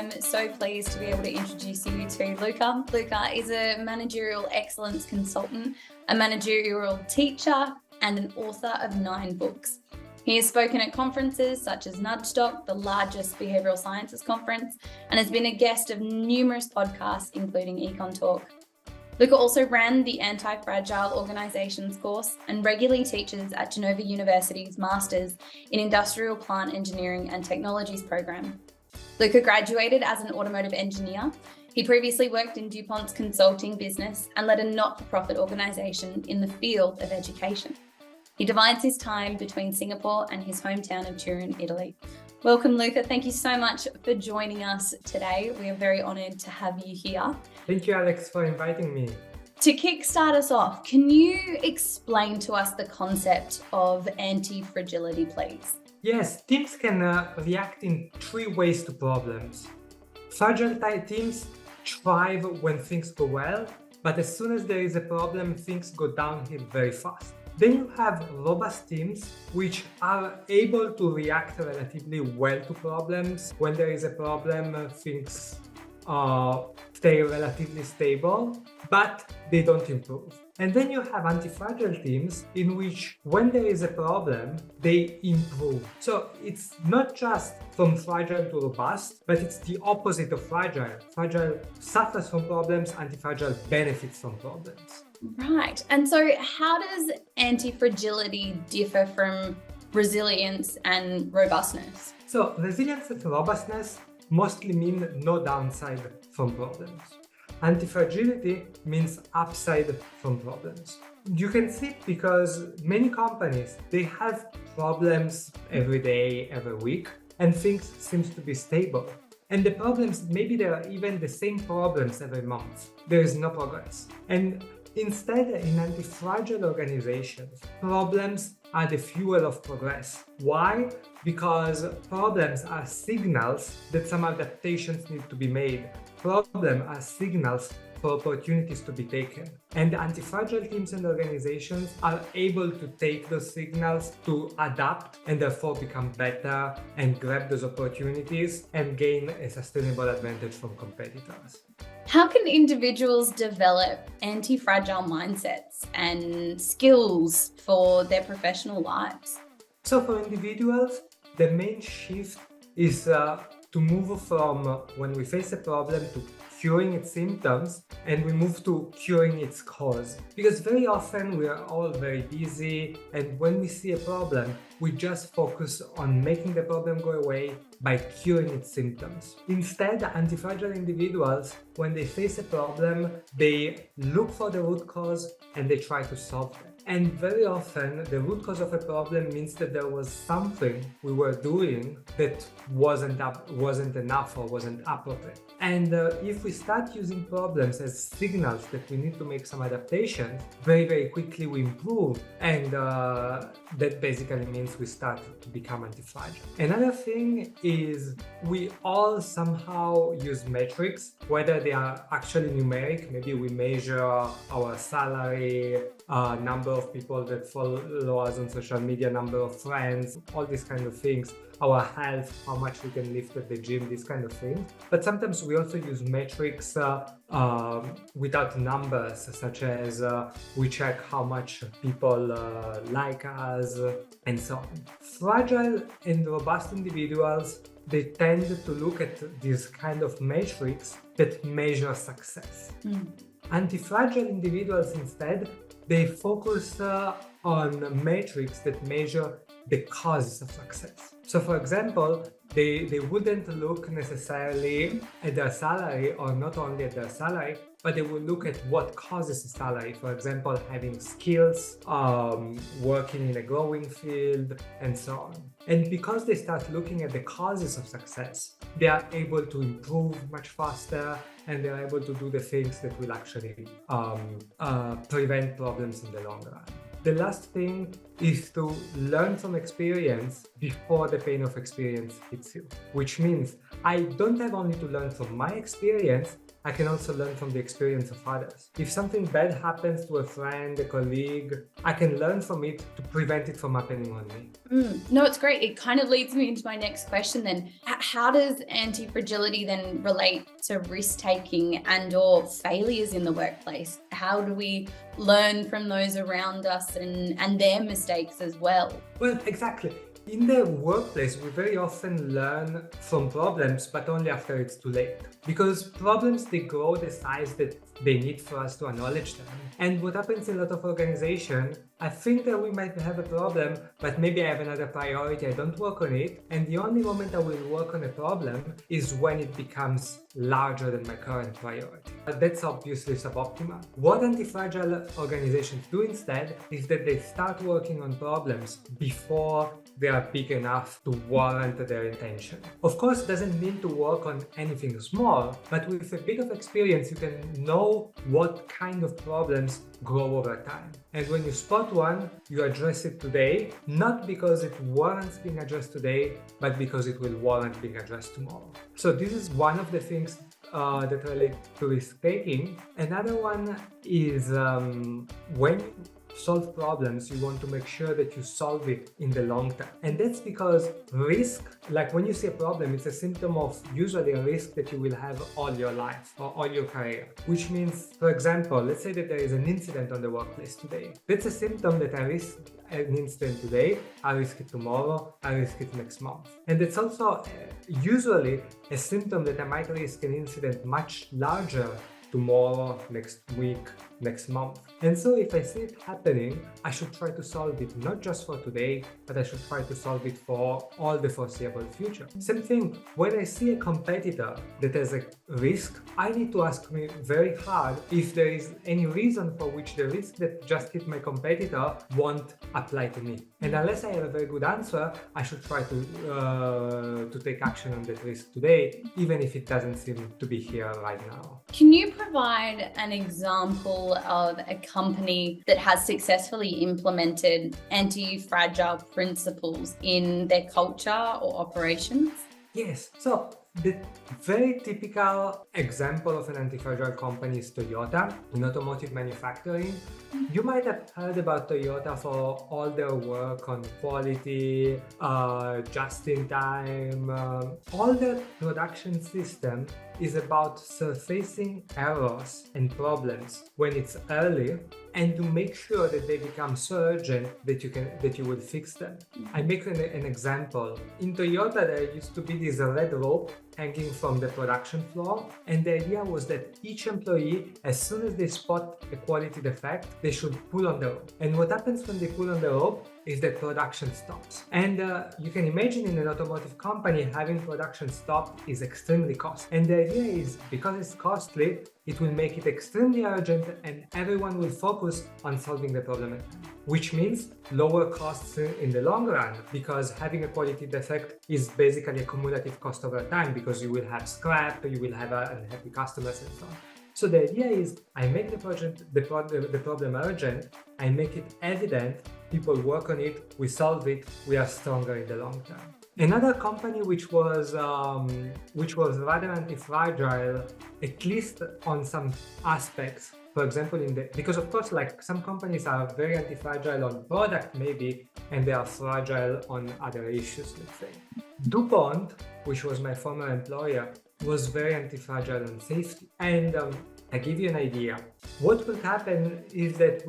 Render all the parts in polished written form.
I'm so pleased to be able to introduce you to Luca. Luca is a managerial excellence consultant, a managerial teacher, and an author of 9 books. He has spoken at conferences such as Nudgedoc, the largest behavioural sciences conference, and has been a guest of numerous podcasts, including Econ Talk. Luca also ran the Antifragile Organization's course and regularly teaches at Genova University's Masters in Industrial Plant Engineering and Technologies program. Luca graduated as an automotive engineer. He previously worked in DuPont's consulting business and led a not-for-profit organisation in the field of education. He divides his time between Singapore and his hometown of Turin, Italy. Welcome, Luca. Thank you so much for joining us today. We are very honoured to have you here. Thank you, Alex, for inviting me. To kickstart us off, can you explain to us the concept of antifragility, please? Yes, teams can react in 3 ways to problems. Fragile teams thrive when things go well, but as soon as there is a problem, things go downhill very fast. Then you have robust teams, which are able to react relatively well to problems. When there is a problem, things stay relatively stable, but they don't improve. And then you have antifragile teams in which when there is a problem, they improve. So it's not just from fragile to robust, but it's the opposite of fragile. Fragile suffers from problems, antifragile benefits from problems. Right. And so how does antifragility differ from resilience and robustness? So resilience and robustness mostly mean no downside from problems. Antifragility means upside from problems. You can see it because many companies, they have problems every day, every week, and things seems to be stable. And the problems, maybe there are even the same problems every month. There is no progress. And instead, in antifragile organizations, problems are the fuel of progress. Why? Because problems are signals that some adaptations need to be made. Problems are signals for opportunities to be taken. And antifragile teams and organizations are able to take those signals to adapt and therefore become better and grab those opportunities and gain a sustainable advantage from competitors. How can individuals develop anti-fragile mindsets and skills for their professional lives? So for individuals, the main shift is to move from when we face a problem to curing its symptoms, and we move to curing its cause. Because very often we are all very busy, and when we see a problem, we just focus on making the problem go away by curing its symptoms. Instead, antifragile individuals, when they face a problem, they look for the root cause and they try to solve it. And very often, the root cause of a problem means that there was something we were doing that wasn't enough or wasn't appropriate. And if we start using problems as signals that we need to make some adaptations, very, very quickly we improve. And that basically means we start to become antifragile. Another thing is we all somehow use metrics, whether they are actually numeric. Maybe we measure our salary, number of people that follow us on social media, number of friends, all these kind of things, our health, how much we can lift at the gym, these kind of things. But sometimes we also use metrics without numbers, such as we check how much people like us and so on. Fragile and robust individuals, they tend to look at these kind of metrics that measure success. Antifragile individuals instead, they focus on metrics that measure the causes of success. So for example, they wouldn't look necessarily at their salary, or not only at their salary, but they will look at what causes a salary. For example, having skills, working in a growing field, and so on. And because they start looking at the causes of success, they are able to improve much faster, and they're able to do the things that will actually prevent problems in the long run. The last thing is to learn from experience before the pain of experience hits you, which means I don't have only to learn from my experience, I can also learn from the experience of others. If something bad happens to a friend, a colleague, I can learn from it to prevent it from happening on me. No, it's great. It kind of leads me into my next question then. How does anti-fragility then relate to risk-taking and or failures in the workplace? How do we learn from those around us and their mistakes as well? Well, exactly. In the workplace, we very often learn from problems, but only after it's too late. Because problems, they grow the size that they need for us to acknowledge them. And what happens in a lot of organizations, I think that we might have a problem, but maybe I have another priority, I don't work on it. And the only moment I will work on a problem is when it becomes larger than my current priority. That's obviously suboptimal. What anti-fragile organizations do instead is that they start working on problems before they are big enough to warrant their intention. Of course, it doesn't mean to work on anything small, but with a bit of experience, you can know what kind of problems grow over time. And when you spot one, you address it today, not because it warrants being addressed today, but because it will warrant being addressed tomorrow. So this is one of the things that relate to risk-taking. Another one is when you solve problems, you want to make sure that you solve it in the long term. And that's because risk, like when you see a problem, it's a symptom of usually a risk that you will have all your life or all your career. Which means, for example, let's say that there is an incident on the workplace today. That's a symptom that I risk an incident today, I risk it tomorrow, I risk it next month. And it's also usually a symptom that I might risk an incident much larger tomorrow, next week, next month. And so if I see it happening, I should try to solve it not just for today, but I should try to solve it for all the foreseeable future. Same thing, when I see a competitor that has a risk, I need to ask me very hard if there is any reason for which the risk that just hit my competitor won't apply to me. And unless I have a very good answer, I should try to take action on that risk today, even if it doesn't seem to be here right now. Can you provide an example of a company that has successfully implemented anti-fragile principles in their culture or operations? Yes. So the very typical example of an anti-fragile company is Toyota in automotive manufacturing. You might have heard about Toyota for all their work on quality, just in time. All their production system is about surfacing errors and problems when it's early and to make sure that they become so urgent that you will fix them. I make an example. In Toyota, there used to be this red rope hanging from the production floor, and the idea was that each employee, as soon as they spot a quality defect, they should pull on the rope. And what happens when they pull on the rope is that production stops. And you can imagine in an automotive company, having production stopped is extremely costly. And the idea is, because it's costly, it will make it extremely urgent and everyone will focus on solving the problem at hand. Which means lower costs in the long run, because having a quality defect is basically a cumulative cost over time, because you will have scrap, you will have unhappy customers and so on. So the idea is, I make the problem urgent, I make it evident, people work on it, we solve it, we are stronger in the long term. Another company which was rather anti-fragile, at least on some aspects, for example, because of course, like some companies are very anti-fragile on product maybe, and they are fragile on other issues, let's say. DuPont, which was my former employer, was very anti-fragile on safety. And I give you an idea. What will happen is that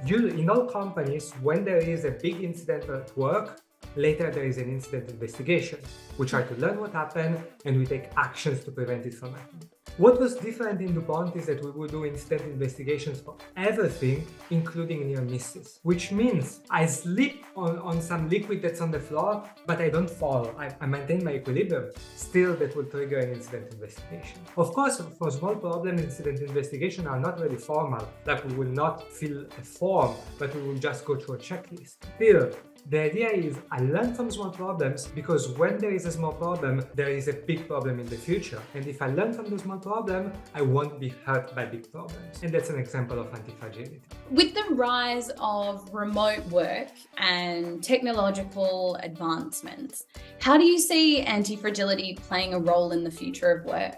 in all companies, when there is a big incident at work, later there is an incident investigation. We try to learn what happened and we take actions to prevent it from happening. What was different in DuPont is that we would do incident investigations for everything, including near misses. Which means I slip on some liquid that's on the floor, but I don't fall. I maintain my equilibrium. Still, that will trigger an incident investigation. Of course, for small problems, incident investigations are not really formal. Like we will not fill a form, but we will just go through a checklist. Still, the idea is I learn from small problems, because when there is a small problem, there is a big problem in the future. And if I learn from the small problem, I won't be hurt by big problems. And that's an example of anti-fragility. With the rise of remote work and technological advancements, how do you see anti-fragility playing a role in the future of work?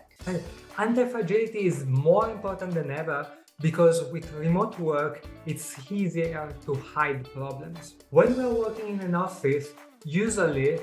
Antifragility is more important than ever because with remote work, it's easier to hide problems. When we're working in an office, usually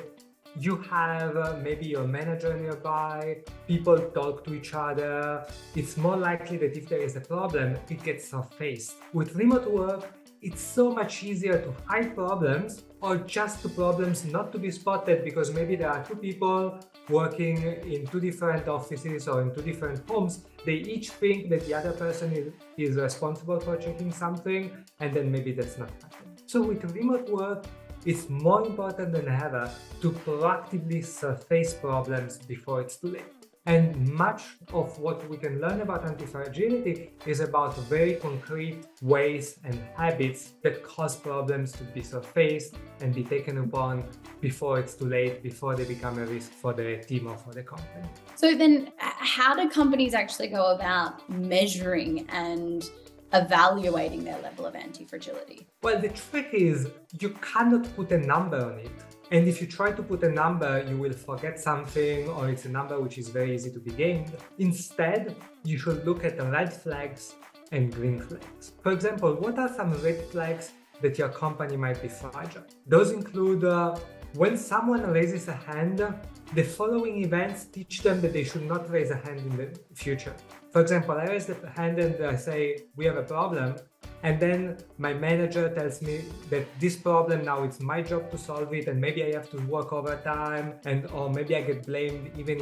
you have maybe your manager nearby, people talk to each other. It's more likely that if there is a problem, it gets surfaced. With remote work, it's so much easier to hide problems or just the problems not to be spotted because maybe there are two people working in two different offices or in two different homes. They each think that the other person is responsible for checking something, and then maybe that's not happening. So with remote work, it's more important than ever to proactively surface problems before it's too late. And much of what we can learn about antifragility is about very concrete ways and habits that cause problems to be surfaced and be taken upon before it's too late, before they become a risk for the team or for the company. So then how do companies actually go about measuring and evaluating their level of antifragility? Well, the trick is you cannot put a number on it. And if you try to put a number, you will forget something, or it's a number which is very easy to be gained. Instead, you should look at the red flags and green flags. For example, what are some red flags that your company might be fragile? Those include when someone raises a hand, the following events teach them that they should not raise a hand in the future. For example, I raise the hand and I say, we have a problem. And then my manager tells me that this problem now it's my job to solve it, and maybe I have to work overtime, or maybe I get blamed even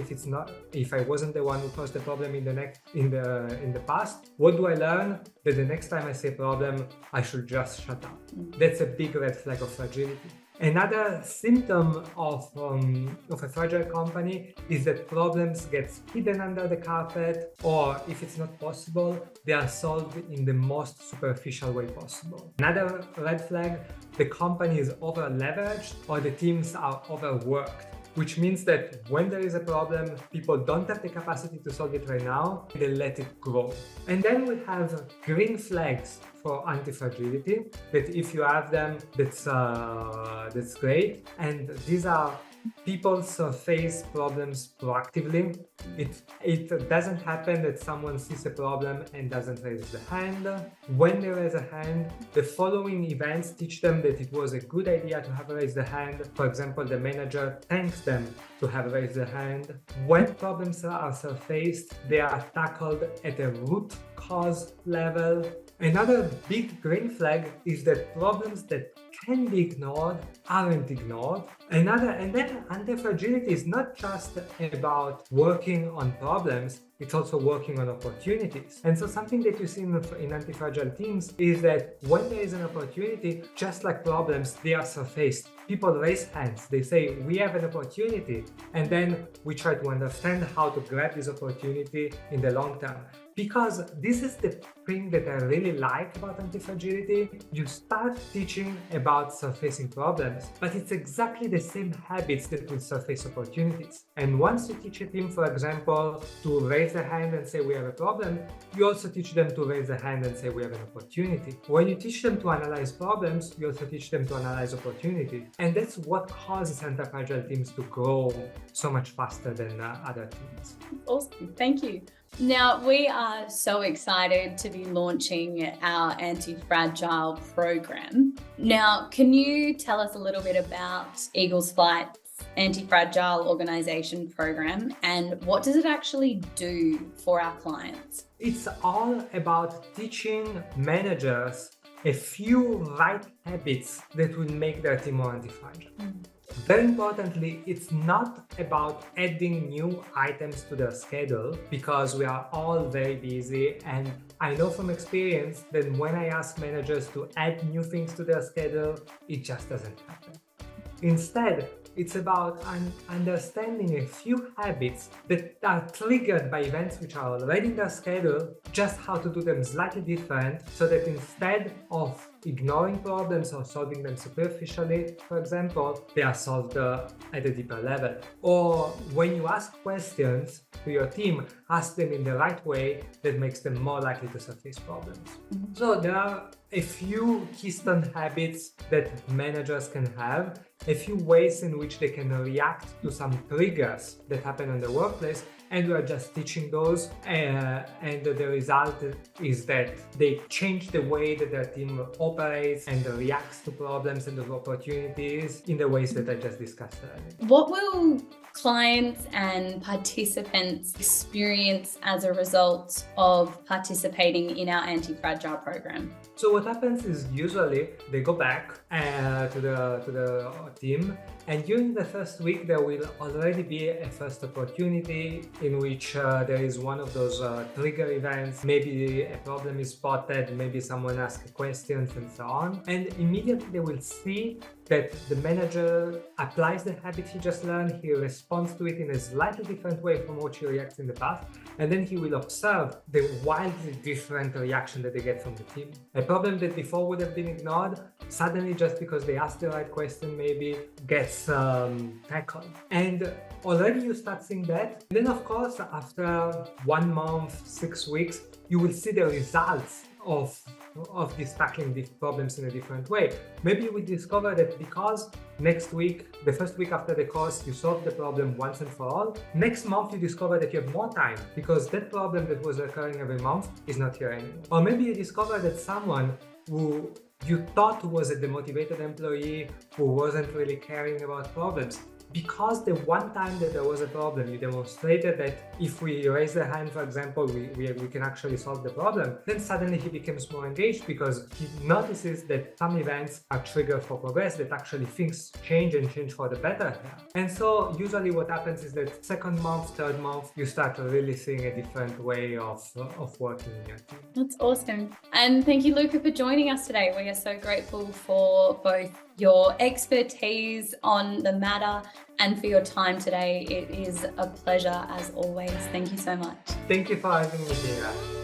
if I wasn't the one who caused the problem in the past. What do I learn? That the next time I say problem, I should just shut up. That's a big red flag of fragility. Another symptom of a fragile company is that problems get hidden under the carpet, or if it's not possible, they are solved in the most superficial way possible. Another red flag, the company is over-leveraged or the teams are overworked, which means that when there is a problem, people don't have the capacity to solve it right now, they let it grow. And then we have green flags for antifragility, that if you have them, that's great. And these are people surface problems proactively. It doesn't happen that someone sees a problem and doesn't raise the hand. When they raise a hand, the following events teach them that it was a good idea to have raised the hand. For example, the manager thanks them to have raised the hand. When problems are surfaced, they are tackled at a root cause level. Another big green flag is that problems that can be ignored aren't ignored. And then antifragility is not just about working on problems, it's also working on opportunities. And so something that you see in antifragile teams is that when there is an opportunity, just like problems, they are surfaced. People raise hands, they say, we have an opportunity. And then we try to understand how to grab this opportunity in the long term. Because this is the thing that I really like about antifragility. You start teaching about surfacing problems, but it's exactly the same habits that will surface opportunities. And once you teach a team, for example, to raise a hand and say we have a problem, you also teach them to raise a hand and say we have an opportunity. When you teach them to analyze problems, you also teach them to analyze opportunity. And that's what causes antifragile teams to grow so much faster than other teams. Awesome, thank you. Now, we are so excited to be launching our Antifragile program. Now, can you tell us a little bit about Eagle's Flight's Antifragile Organization program and what does it actually do for our clients? It's all about teaching managers a few right habits that will make their team more antifragile. Very importantly, it's not about adding new items to their schedule because we are all very busy, and I know from experience that when I ask managers to add new things to their schedule, it just doesn't happen. Instead, it's about understanding a few habits that are triggered by events which are already in their schedule, just how to do them slightly different so that instead of ignoring problems or solving them superficially, for example, they are solved at a deeper level. Or when you ask questions to your team, ask them in the right way that makes them more likely to solve these problems. So there are a few keystone habits that managers can have, a few ways in which they can react to some triggers that happen in the workplace, and we are just teaching those, and the result is that they change the way that their team operates and reacts to problems and to opportunities in the ways that I just discussed earlier. What will clients and participants experience as a result of participating in our Antifragile program? So what happens is usually they go back to the team, and during the first week there will already be a first opportunity in which there is one of those trigger events. Maybe a problem is spotted, maybe someone asks questions and so on, and immediately they will see that the manager applies the habit he just learned, he responds to it in a slightly different way from what he reacts in the past, and then he will observe the wildly different reaction that they get from the team. A problem that before would have been ignored, suddenly just because they asked the right question maybe gets tackled. And already you start seeing that. And then of course, after 1 month, 6 weeks, you will see the results of this tackling these problems in a different way. Maybe you will discover that because next week, the first week after the course, you solve the problem once and for all, next month you discover that you have more time because that problem that was occurring every month is not here anymore. Or maybe you discover that someone who you thought was a demotivated employee who wasn't really caring about problems, because the one time that there was a problem, you demonstrated that if we raise the hand, for example, we can actually solve the problem, then suddenly he becomes more engaged because he notices that some events are trigger for progress, that actually things change and change for the better. And so usually what happens is that second month, third month, you start really seeing a different way of working in your team. That's awesome. And thank you, Luca, for joining us today. We are so grateful for both your expertise on the matter and for your time today. It is a pleasure as always. Thank you so much. Thank you for having me here.